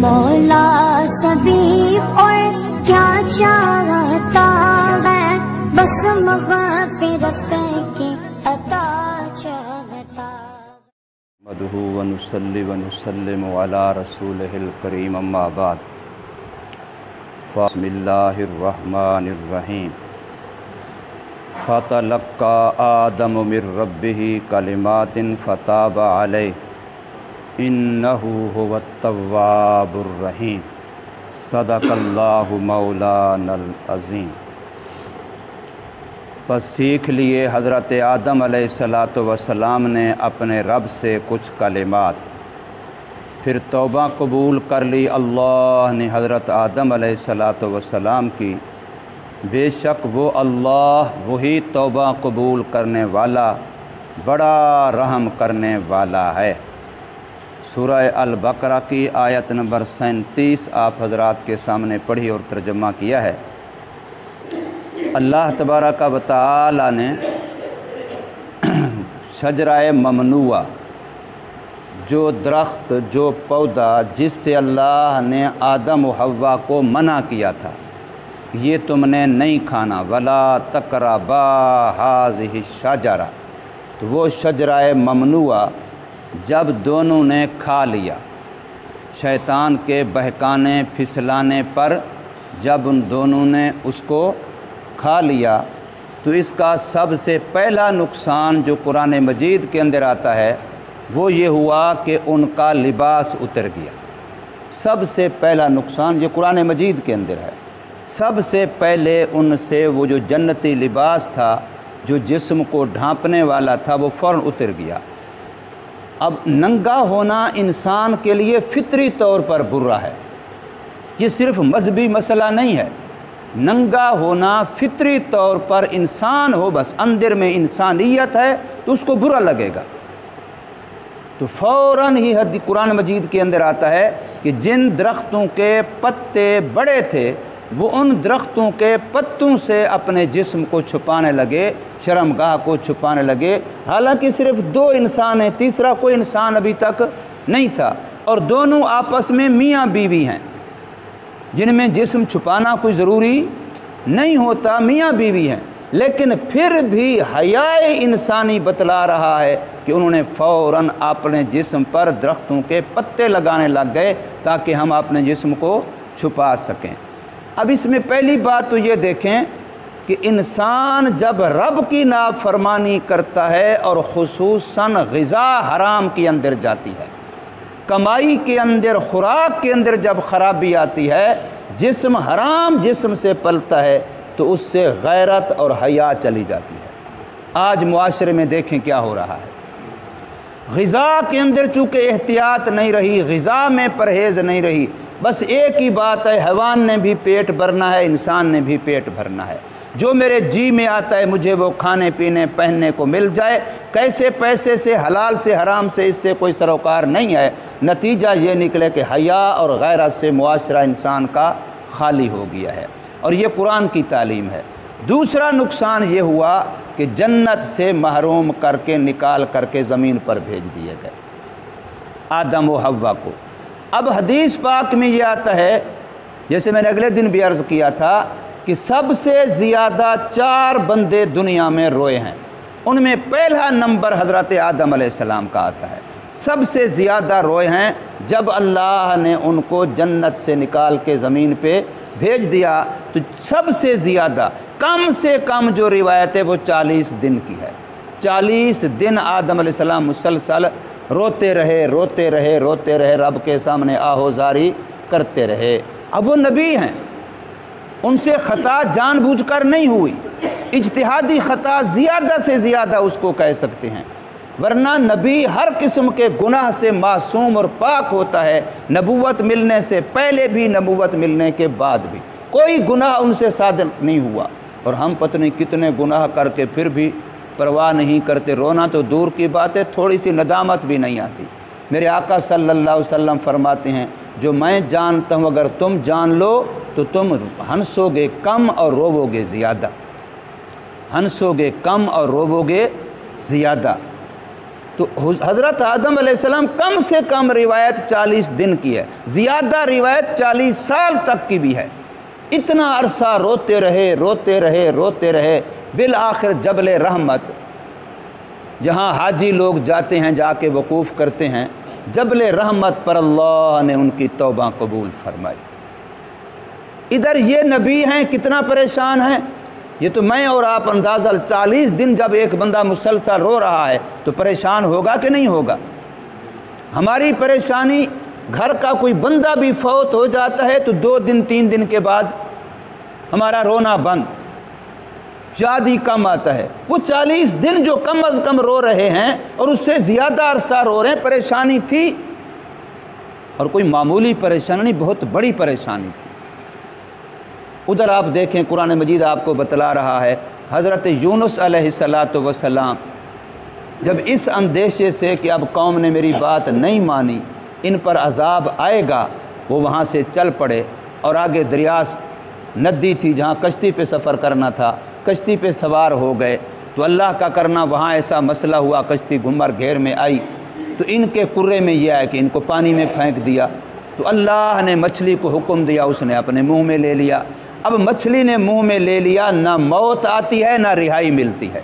مولا سبھی اور کیا چاہتا ہے، بس مغفرت کی عطا چاہتا۔ نحمدہ ونصلی ونسلم علی رسولہ الکریم، اما بعد، بسم اللہ الرحمن الرحیم۔ فتلقى آدم من ربہ کلمات فتاب علیہ انہ هو التواب الرحیم۔ صدق اللہ مولانا العظیم۔ پس سیکھ لیے حضرت آدم علیہ السلام نے اپنے رب سے کچھ کلمات، پھر توبہ قبول کر لی اللہ نے حضرت آدم علیہ السلام کی۔ بے شک وہ اللہ وہی توبہ قبول کرنے والا، بڑا رحم کرنے والا ہے۔ سورہ البقرہ کی آیت نمبر 37 آپ حضرات کے سامنے پڑھی اور ترجمہ کیا ہے۔ اللہ تبارک و تعالی نے شجرہ ممنوعہ، جو درخت، جو پودا جس سے اللہ نے آدم و حوا کو منع کیا تھا، یہ تم نے نہیں کھانا، ولا تقربا ہذہ الشجرہ، تو وہ شجرہ ممنوعہ جب دونوں نے کھا لیا، شیطان کے بہکانے پھسلانے پر جب ان دونوں نے اس کو کھا لیا، تو اس کا سب سے پہلا نقصان جو قرآن مجید کے اندر آتا ہے وہ یہ ہوا کہ ان کا لباس اتر گیا۔ سب سے پہلا نقصان جو قرآن مجید کے اندر ہے، سب سے پہلے ان سے وہ جو جنتی لباس تھا، جو جسم کو ڈھانپنے والا تھا، وہ فوراً اتر گیا۔ اب ننگا ہونا انسان کے لیے فطری طور پر برا ہے، یہ صرف مذہبی مسئلہ نہیں ہے۔ ننگا ہونا فطری طور پر انسان ہو، بس اندر میں انسانیت ہے تو اس کو برا لگے گا۔ تو فوراً ہی قرآن مجید کے اندر آتا ہے کہ جن درختوں کے پتے بڑے تھے وہ ان درختوں کے پتوں سے اپنے جسم کو چھپانے لگے، شرمگاہ کو چھپانے لگے، حالانکہ صرف دو انسان ہیں، تیسرا کوئی انسان ابھی تک نہیں تھا، اور دونوں آپس میں میاں بیوی ہیں جن میں جسم چھپانا کوئی ضروری نہیں ہوتا، میاں بیوی ہیں، لیکن پھر بھی حیائے انسانی بتلا رہا ہے کہ انہوں نے فوراً اپنے جسم پر درختوں کے پتے لگانے لگ گئے تاکہ ہم اپنے جسم کو چھپا سکیں۔ اب اس میں پہلی بات تو یہ دیکھیں کہ انسان جب رب کی نافرمانی کرتا ہے اور خصوصاً غذا حرام کے اندر جاتی ہے، کمائی کے اندر، خوراک کے اندر جب خرابی آتی ہے، جسم حرام جسم سے پلتا ہے، تو اس سے غیرت اور حیا چلی جاتی ہے۔ آج معاشرے میں دیکھیں کیا ہو رہا ہے۔ غذا کے اندر چونکہ احتیاط نہیں رہی، غذا میں پرہیز نہیں رہی، بس ایک ہی بات ہے، حیوان نے بھی پیٹ بھرنا ہے، انسان نے بھی پیٹ بھرنا ہے، جو میرے جی میں آتا ہے مجھے وہ کھانے پینے پہننے کو مل جائے، کیسے پیسے سے، حلال سے حرام سے اس سے کوئی سروکار نہیں ہے۔ نتیجہ یہ نکلے کہ حیا اور غیرت سے معاشرہ انسان کا خالی ہو گیا ہے، اور یہ قرآن کی تعلیم ہے۔ دوسرا نقصان یہ ہوا کہ جنت سے محروم کر کے، نکال کر کے زمین پر بھیج دیے گئے آدم و حوا کو۔ اب حدیث پاک میں یہ آتا ہے، جیسے میں نے اگلے دن بھی عرض کیا تھا، کہ سب سے زیادہ 4 بندے دنیا میں روئے ہیں، ان میں پہلا نمبر حضرت آدم علیہ السلام کا آتا ہے۔ سب سے زیادہ روئے ہیں جب اللہ نے ان کو جنت سے نکال کے زمین پہ بھیج دیا، تو سب سے زیادہ، کم سے کم جو روایت ہے وہ 40 دن کی ہے۔ 40 دن آدم علیہ السلام مسلسل روتے رہے، روتے رہے، روتے رہے، رب کے سامنے آہوزاری کرتے رہے۔ اب وہ نبی ہیں، ان سے خطا جان بوجھ کر نہیں ہوئی، اجتہادی خطا زیادہ سے زیادہ اس کو کہہ سکتے ہیں، ورنہ نبی ہر قسم کے گناہ سے معصوم اور پاک ہوتا ہے، نبوت ملنے سے پہلے بھی، نبوت ملنے کے بعد بھی کوئی گناہ ان سے صادر نہیں ہوا، اور ہم پتہ نہیں کتنے گناہ کر کے پھر بھی پرواہ نہیں کرتے۔ رونا تو دور کی بات ہے، تھوڑی سی ندامت بھی نہیں آتی۔ میرے آقا صلی اللہ علیہ وسلم فرماتے ہیں، جو میں جانتا ہوں اگر تم جان لو تو تم ہنسو گے کم اور روو گے زیادہ، ہنسو گے کم اور روو گے زیادہ۔ تو حضرت آدم علیہ السلام کم سے کم روایت 40 دن کی ہے، زیادہ روایت 40 سال تک کی بھی ہے۔ اتنا عرصہ روتے رہے، بالآخر جبل رحمت، جہاں حاجی لوگ جاتے ہیں، جا کے وقوف کرتے ہیں، جبل رحمت پر اللہ نے ان کی توبہ قبول فرمائی۔ ادھر یہ نبی ہیں، کتنا پریشان ہیں، یہ تو میں اور آپ اندازہ 40 دن جب ایک بندہ مسلسل رو رہا ہے تو پریشان ہوگا کہ نہیں ہوگا؟ ہماری پریشانی، گھر کا کوئی بندہ بھی فوت ہو جاتا ہے تو 2 دن 3 دن کے بعد ہمارا رونا بند، یاد ہی کم آتا ہے۔ وہ 40 دن جو کم از کم رو رہے ہیں اور اس سے زیادہ عرصہ رو رہے ہیں، پریشانی تھی، اور کوئی معمولی پریشانی نہیں، بہت بڑی پریشانی تھی۔ ادھر آپ دیکھیں قرآن مجید آپ کو بتلا رہا ہے، حضرت یونس علیہ السلام جب اس اندیشے سے کہ اب قوم نے میری بات نہیں مانی، ان پر عذاب آئے گا، وہ وہاں سے چل پڑے اور آگے دریا ندی تھی جہاں کشتی پہ سفر کرنا تھا، کشتی پہ سوار ہو گئے تو اللہ کا کرنا وہاں ایسا مسئلہ ہوا، کشتی گھمر گھیر میں آئی تو ان کے کرے میں یہ آیا کہ ان کو پانی میں پھینک دیا، تو اللہ نے مچھلی کو حکم دیا، اس نے اپنے منہ میں لے لیا۔ اب مچھلی نے منہ میں لے لیا، نہ موت آتی ہے نہ رہائی ملتی ہے۔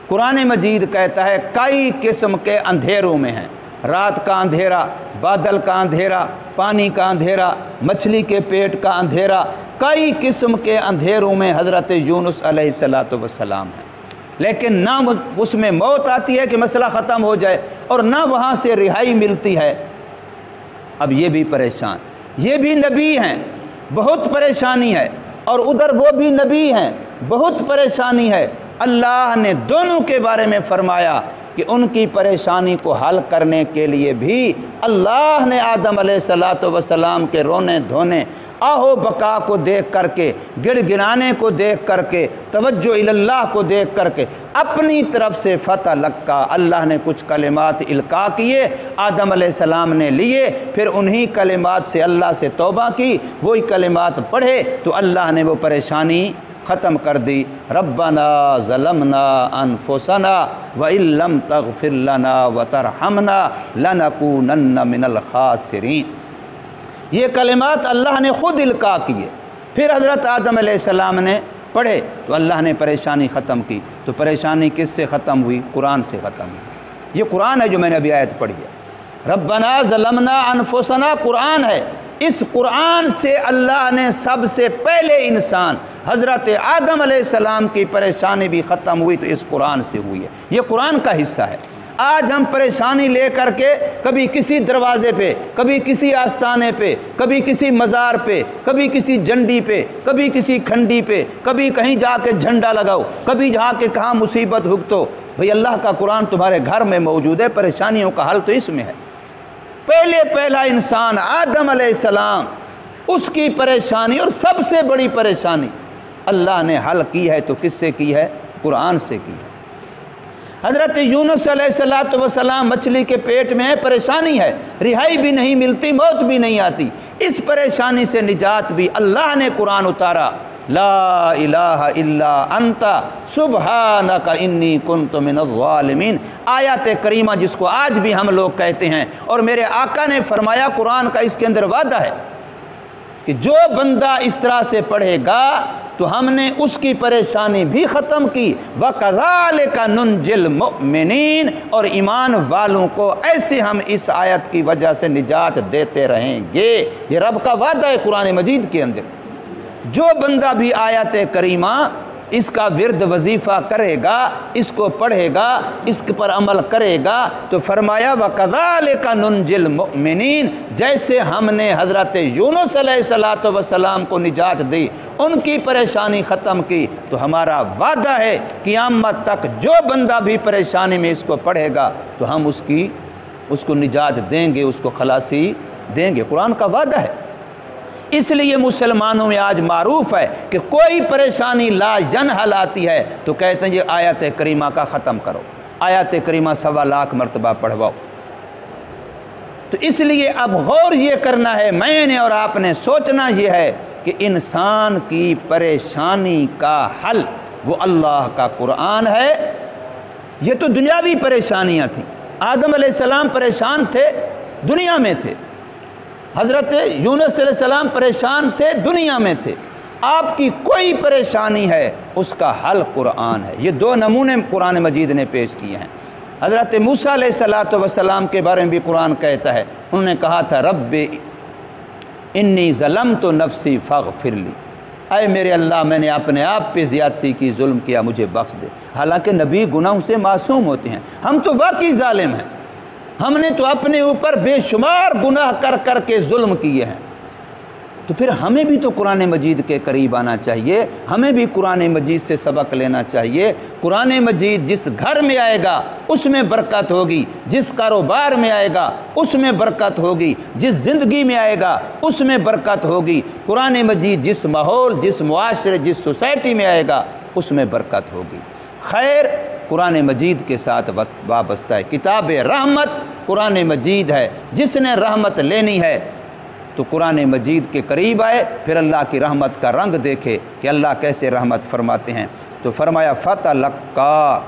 قرآن مجید کہتا ہے کئی قسم کے اندھیروں میں ہیں، رات کا اندھیرا، بادل کا اندھیرا، پانی کا اندھیرا، مچھلی کے پیٹ کا اندھیرا، کئی قسم کے اندھیروں میں حضرت یونس علیہ السلام ہیں، لیکن نہ اس میں موت آتی ہے کہ مسئلہ ختم ہو جائے اور نہ وہاں سے رہائی ملتی ہے۔ اب یہ بھی پریشان، یہ بھی نبی ہیں، بہت پریشانی ہے، اور ادھر وہ بھی نبی ہیں، بہت پریشانی ہے۔ اللہ نے دونوں کے بارے میں فرمایا کہ ان کی پریشانی کو حل کرنے کے لیے بھی اللہ نے آدم علیہ السلام کے رونے دھونے، آہو بکا کو دیکھ کر کے، گڑ گڑانے کو دیکھ کر کے، توجہ اللہ کو دیکھ کر کے اپنی طرف سے فتح لکا، اللہ نے کچھ کلمات القاء کیے، آدم علیہ السلام نے لیے، پھر انہی کلمات سے اللہ سے توبہ کی، وہی کلمات پڑھے تو اللہ نے وہ پریشانی ختم کر دی۔ ربنا ظلمنا انفسنا وان لم تغفر لنا وترحمنا لنکونن من الخاسرین۔ یہ کلمات اللہ نے خود القاء کیے، پھر حضرت آدم علیہ السلام نے پڑھے تو اللہ نے پریشانی ختم کی۔ تو پریشانی کس سے ختم ہوئی؟ قرآن سے ختم ہوئی۔ یہ قرآن ہے جو میں نے ابھی آیت پڑھی ہے، ربنا ظلمنا انفسنا، قرآن ہے۔ اس قرآن سے اللہ نے سب سے پہلے انسان حضرت آدم علیہ السلام کی پریشانی بھی ختم ہوئی تو اس قرآن سے ہوئی ہے، یہ قرآن کا حصہ ہے۔ آج ہم پریشانی لے کر کے کبھی کسی دروازے پہ، کبھی کسی آستانے پہ، کبھی کسی مزار پہ، کبھی کسی جھنڈی پہ، کبھی کسی کھنڈی پہ، کبھی کہیں جا کے جھنڈا لگاؤ، کبھی جا کے کہاں مصیبت بھگتو۔ بھئی اللہ کا قرآن تمہارے گھر میں موجود ہے، پریشانیوں کا حل تو اس میں ہے۔ پہلا انسان آدم علیہ السلام، اس کی پریشانی اور سب سے بڑی پریشانی اللہ نے حل کی ہے تو کس سے کی ہے؟ قرآن سے کی ہے۔ حضرت یونس علیہ السلام مچھلی کے پیٹ میں ہے، پریشانی ہے، رہائی بھی نہیں ملتی، موت بھی نہیں آتی، اس پریشانی سے نجات بھی اللہ نے قرآن اتارا، لا الہ الا انت سبحانک انی کنت من الظالمین، آیات کریمہ جس کو آج بھی ہم لوگ کہتے ہیں، اور میرے آقا نے فرمایا قرآن کا اس کے اندر وعدہ ہے کہ جو بندہ اس طرح سے پڑھے گا تو ہم نے اس کی پریشانی بھی ختم کی، وَكَذَلِكَ نُنْجِي الْمُؤْمِنِينَ، اور ایمان والوں کو ایسے ہم اس آیت کی وجہ سے نجات دیتے رہیں گے۔ یہ رب کا وعدہ ہے قرآن مجید کے اندر۔ جو بندہ بھی آیت کریمہ اس کا ورد وظیفہ کرے گا، اس کو پڑھے گا، اس پر عمل کرے گا تو فرمایا وَكَذَلِكَ نُنْجِي الْمُؤْمِنِينَ، جیسے ہم نے حضرت یونس علیہ السلام کو نجات دی، ان کی پریشانی ختم کی، تو ہمارا وعدہ ہے قیامت تک جو بندہ بھی پریشانی میں اس کو پڑھے گا تو ہم اس کو نجات دیں گے، اس کو خلاصی دیں گے، قرآن کا وعدہ ہے۔ اس لیے مسلمانوں میں آج معروف ہے کہ کوئی پریشانی لا ینحل آتی ہے تو کہتے ہیں یہ آیت کریمہ کا ختم کرو، آیت کریمہ 1.25 لاکھ مرتبہ پڑھواؤ۔ تو اس لیے اب غور یہ کرنا ہے، میں نے اور آپ نے سوچنا یہ ہے کہ انسان کی پریشانی کا حل وہ اللہ کا قرآن ہے۔ یہ تو دنیاوی پریشانیاں تھیں، آدم علیہ السلام پریشان تھے، دنیا میں تھے، حضرت یونس علیہ السلام پریشان تھے، دنیا میں تھے۔ آپ کی کوئی پریشانی ہے اس کا حل قرآن ہے۔ یہ دو نمونے قرآن مجید نے پیش کیے ہیں۔ حضرت موسیٰ علیہ السلام کے بارے میں بھی قرآن کہتا ہے، انہوں نے کہا تھا رب انی ظلمت نفسی فاغفر لی، اے میرے اللہ میں نے اپنے آپ پہ زیادتی کی، ظلم کیا، مجھے بخش دے۔ حالانکہ نبی گناہوں سے معصوم ہوتے ہیں، ہم تو واقعی ظالم ہیں، ہم نے تو اپنے اوپر بے شمار گناہ کر کر کے ظلم کیے ہیں۔ تو پھر ہمیں بھی تو قرآن مجید کے قریب آنا چاہیے، ہمیں بھی قرآن مجید سے سبق لینا چاہیے۔ قرآن مجید جس گھر میں آئے گا اس میں برکت ہوگی، جس کاروبار میں آئے گا اس میں برکت ہوگی، جس زندگی میں آئے گا اس میں برکت ہوگی۔ قرآن مجید جس ماحول، جس معاشرے، جس سوسائٹی میں آئے گا اس میں برکت ہوگی۔ خیر قرآن مجید کے ساتھ وابستہ ہے، کتاب رحمت قرآن مجید ہے۔ جس نے رحمت لینی ہے تو قرآن مجید کے قریب آئے، پھر اللہ کی رحمت کا رنگ دیکھے کہ اللہ کیسے رحمت فرماتے ہیں۔ تو فرمایا فَتَلَقَّىٰ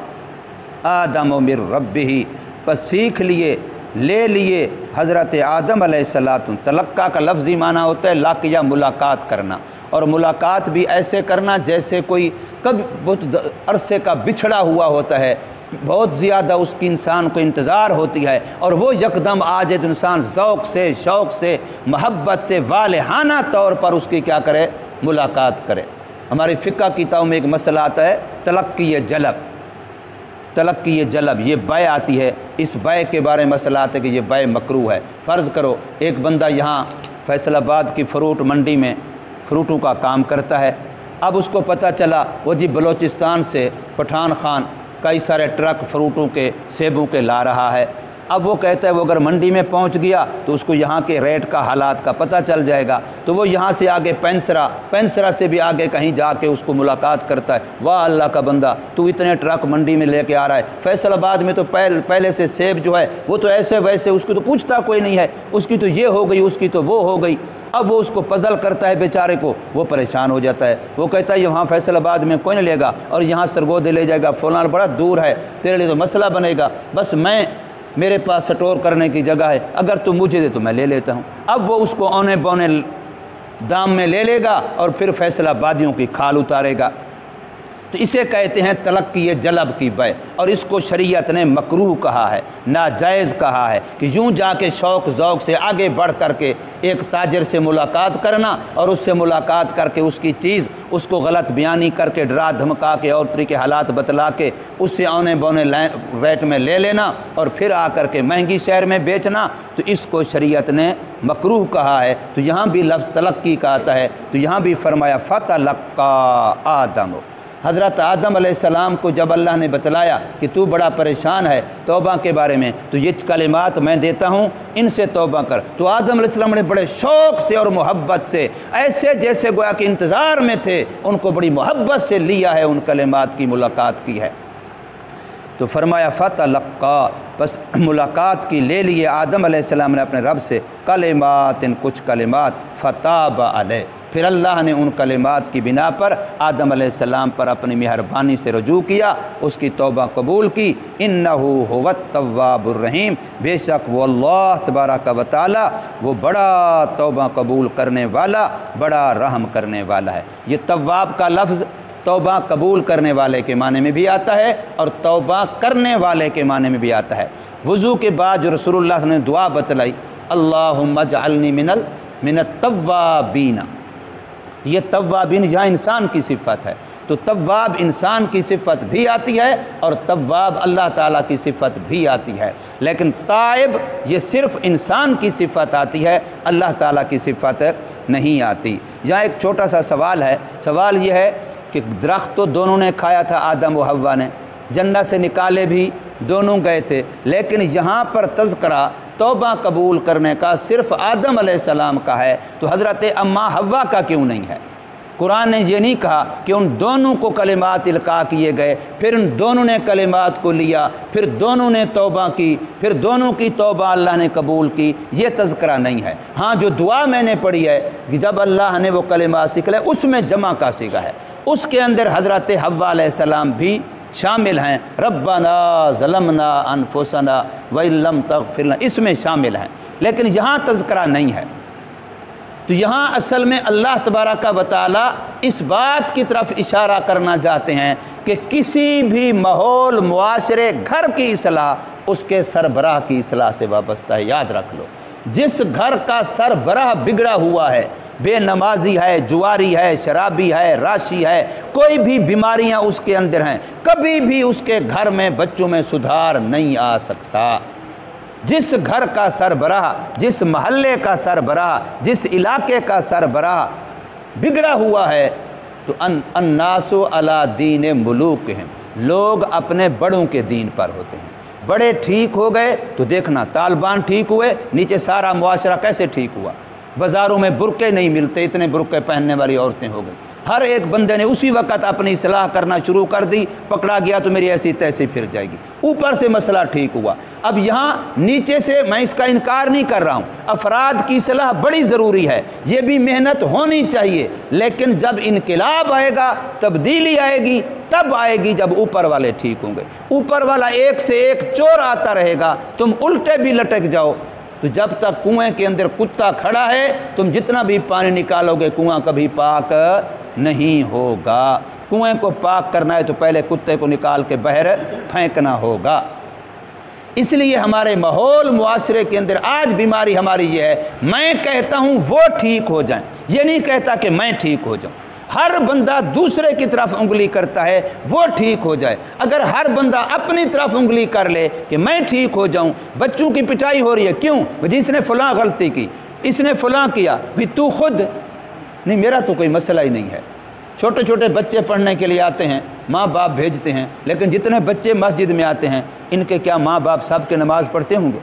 آدَمُ مِن رَبِّهِ، پس سیکھ لیے، لے لیے حضرت آدم علیہ السلام۔ تلقّیٰ کا لفظی معنی ہوتا ہے لاق یا ملاقات کرنا، اور ملاقات بھی ایسے کرنا جیسے کوئی کبھی بہت عرصے کا بچھڑا ہوا ہوتا ہے، بہت زیادہ اس کی انسان کو انتظار ہوتی ہے، اور وہ یکدم آج انسان ذوق سے، شوق سے، محبت سے، والہانہ طور پر اس کی کیا کرے، ملاقات کرے۔ ہماری فقہ کتابوں میں ایک مسئلہ آتا ہے تلقی جلب، تلقی جلب، یہ بے آتی ہے، اس بے کے بارے میں مسئلہ آتا ہے کہ یہ بے مکروہ ہے۔ فرض کرو ایک بندہ یہاں فیصل آباد کی فروٹ منڈی میں فروٹوں کا کام کرتا ہے، اب اس کو پتہ چلا وہ جی بلوچستان سے پٹھان خان کئی سارے ٹرک فروٹوں کے، سیبوں کے لا رہا ہے۔ اب وہ کہتا ہے وہ اگر منڈی میں پہنچ گیا تو اس کو یہاں کے ریٹ کا، حالات کا پتہ چل جائے گا، تو وہ یہاں سے آگے پینسرا سے بھی آگے کہیں جا کے اس کو ملاقات کرتا ہے، واہ اللہ کا بندہ تو اتنے ٹرک منڈی میں لے کے آ رہا ہے، فیصل آباد میں تو پہلے سے سیب جو ہے وہ تو ایسے ویسے، اس کو تو پوچھتا کوئی نہیں ہے، اس کی تو یہ ہو گئی، اس کی تو وہ ہو گئی۔ اب وہ اس کو پزل کرتا ہے بیچارے کو، وہ پریشان ہو جاتا ہے، وہ کہتا ہے یہاں فیصل آباد میں کوئی نہیں لے گا، اور یہاں سرگودے لے جائے گا، فلاں بڑا دور ہے، تیرے لیے تو مسئلہ بنے گا، بس میرے پاس سٹور کرنے کی جگہ ہے، اگر تم مجھے دے تو میں لے لیتا ہوں۔ اب وہ اس کو اونے بونے دام میں لے لے گا اور پھر فیصل آبادیوں کی کھال اتارے گا۔ تو اسے کہتے ہیں تلقی جلب کی بے، اور اس کو شریعت نے مکروہ کہا ہے، ناجائز کہا ہے کہ یوں جا کے شوق ذوق سے آگے بڑھ کر کے ایک تاجر سے ملاقات کرنا، اور اس سے ملاقات کر کے اس کی چیز، اس کو غلط بیانی کر کے، ڈرا دھمکا کے، اور طریقے حالات بتلا کے اس سے اونے بونے ریٹ میں لے لینا اور پھر آ کر کے مہنگی شہر میں بیچنا، تو اس کو شریعت نے مکروہ کہا ہے۔ تو یہاں بھی لفظ تلقی کا آتا ہے، تو یہاں بھی فرمایا فَتَلَقَّىٰ آدَمُ، حضرت آدم علیہ السلام کو جب اللہ نے بتلایا کہ تو بڑا پریشان ہے توبہ کے بارے میں، تو یہ کلمات میں دیتا ہوں، ان سے توبہ کر۔ تو آدم علیہ السلام نے بڑے شوق سے اور محبت سے، ایسے جیسے گویا کہ انتظار میں تھے، ان کو بڑی محبت سے لیا ہے، ان کلمات کی ملاقات کی ہے۔ تو فرمایا فَتَلَقَّىٰ، بس ملاقات کی، لے لیے آدم علیہ السلام نے اپنے رب سے کلمات، کچھ کلمات، فَتَابَ عَلَيْهِ، پھر اللہ نے ان کلمات کی بنا پر آدم علیہ السلام پر اپنی مہربانی سے رجوع کیا، اس کی توبہ قبول کی۔ انہو هو التواب الرحیم، بے شک وہ اللہ تبارک و تعالی وہ بڑا توبہ قبول کرنے والا، بڑا رحم کرنے والا ہے۔ یہ تواب کا لفظ توبہ قبول کرنے والے کے معنی میں بھی آتا ہے اور توبہ کرنے والے کے معنی میں بھی آتا ہے۔ وضو کے بعد جو رسول اللہ صلی اللہ علیہ وسلم نے دعا بتلائی، اللہم اجعلنی من التوابین، یہ توابین یہاں انسان کی صفت ہے، تو تواب انسان کی صفت بھی آتی ہے اور تواب اللہ تعالیٰ کی صفت بھی آتی ہے، لیکن تائب یہ صرف انسان کی صفت آتی ہے، اللہ تعالیٰ کی صفت نہیں آتی۔ یہاں ایک چھوٹا سا سوال ہے، سوال یہ ہے کہ درخت تو دونوں نے کھایا تھا، آدم و حوا نے، جنت سے نکالے بھی دونوں گئے تھے، لیکن یہاں پر تذکرہ توبہ قبول کرنے کا صرف آدم علیہ السلام کا ہے، تو حضرت اماں حوا کا کیوں نہیں ہے؟ قرآن نے یہ نہیں کہا کہ ان دونوں کو کلمات القاء کیے گئے، پھر ان دونوں نے کلمات کو لیا، پھر دونوں نے توبہ کی، پھر دونوں کی توبہ اللہ نے قبول کی، یہ تذکرہ نہیں ہے۔ ہاں جو دعا میں نے پڑھی ہے کہ جب اللہ نے وہ کلمات سکھلائے، اس میں جمع کا صیغہ ہے، اس کے اندر حضرت حوا علیہ السلام بھی شامل ہیں، ربنا ظلمنا انفسنا وان لم تغفر لنا، اس میں شامل ہیں، لیکن یہاں تذکرہ نہیں ہے۔ تو یہاں اصل میں اللہ تبارک و تعالیٰ اس بات کی طرف اشارہ کرنا چاہتے ہیں کہ کسی بھی ماحول، معاشرے، گھر کی اصلاح اس کے سربراہ کی اصلاح سے وابستہ ہے۔ یاد رکھ لو، جس گھر کا سربراہ بگڑا ہوا ہے، بے نمازی ہے، جواری ہے، شرابی ہے، راشی ہے، کوئی بھی بیماریاں اس کے اندر ہیں، کبھی بھی اس کے گھر میں بچوں میں سدھار نہیں آ سکتا۔ جس گھر کا سربراہ، جس محلے کا سربراہ، جس علاقے کا سربراہ بگڑا ہوا ہے تو الناس علی دین ملوکہم، لوگ اپنے بڑوں کے دین پر ہوتے ہیں۔ بڑے ٹھیک ہو گئے تو دیکھنا طالبان ٹھیک ہوئے، نیچے سارا معاشرہ کیسے ٹھیک ہوا۔ بازاروں میں برقعے نہیں ملتے، اتنے برقعے پہننے والی عورتیں ہو گئی۔ ہر ایک بندے نے اسی وقت اپنی اصلاح کرنا شروع کر دی، پکڑا گیا تو میری ایسی تیسی پھر جائے گی۔ اوپر سے مسئلہ ٹھیک ہوا۔ اب یہاں نیچے سے میں اس کا انکار نہیں کر رہا ہوں، افراد کی اصلاح بڑی ضروری ہے، یہ بھی محنت ہونی چاہیے، لیکن جب انقلاب آئے گا، تبدیلی آئے گی، تب آئے گی جب اوپر والے ٹھیک ہوں گے۔ اوپر والا ایک سے ایک چور آتا رہے گا، تم الٹے بھی لٹک جاؤ، تو جب تک کنویں کے اندر کتا کھڑا ہے تم جتنا بھی پانی نکالو گے کنواں کبھی پاک نہیں ہوگا۔ کنویں کو پاک کرنا ہے تو پہلے کتے کو نکال کے باہر پھینکنا ہوگا۔ اس لیے ہمارے ماحول، معاشرے کے اندر آج بیماری ہماری یہ ہے، میں کہتا ہوں وہ ٹھیک ہو جائیں، یہ نہیں کہتا کہ میں ٹھیک ہو جاؤں۔ ہر بندہ دوسرے کی طرف انگلی کرتا ہے وہ ٹھیک ہو جائے۔ اگر ہر بندہ اپنی طرف انگلی کر لے کہ میں ٹھیک ہو جاؤں، بچوں کی پٹائی ہو رہی ہے، کیوں؟ جس نے فلاں غلطی کی، اس نے فلاں کیا، بھی تو خود نہیں، میرا تو کوئی مسئلہ ہی نہیں ہے۔ چھوٹے چھوٹے بچے پڑھنے کے لیے آتے ہیں، ماں باپ بھیجتے ہیں، لیکن جتنے بچے مسجد میں آتے ہیں ان کے کیا ماں باپ سب کے نماز پڑھتے ہوں گے؟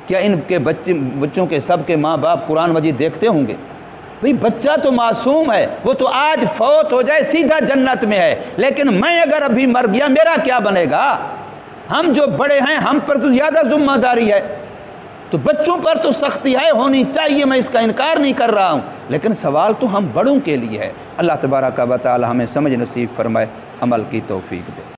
کیا ان کے بچوں کے سب کے ماں باپ قرآن مجید دیکھتے ہوں گے؟ بھئی بچہ تو معصوم ہے، وہ تو آج فوت ہو جائے سیدھا جنت میں ہے، لیکن میں اگر ابھی مر گیا میرا کیا بنے گا؟ ہم جو بڑے ہیں ہم پر تو زیادہ ذمہ داری ہے، تو بچوں پر تو سختی ہے، ہونی چاہیے، میں اس کا انکار نہیں کر رہا ہوں، لیکن سوال تو ہم بڑوں کے لیے ہے۔ اللہ تبارک و تعالی ہمیں سمجھ نصیب فرمائے، عمل کی توفیق دے۔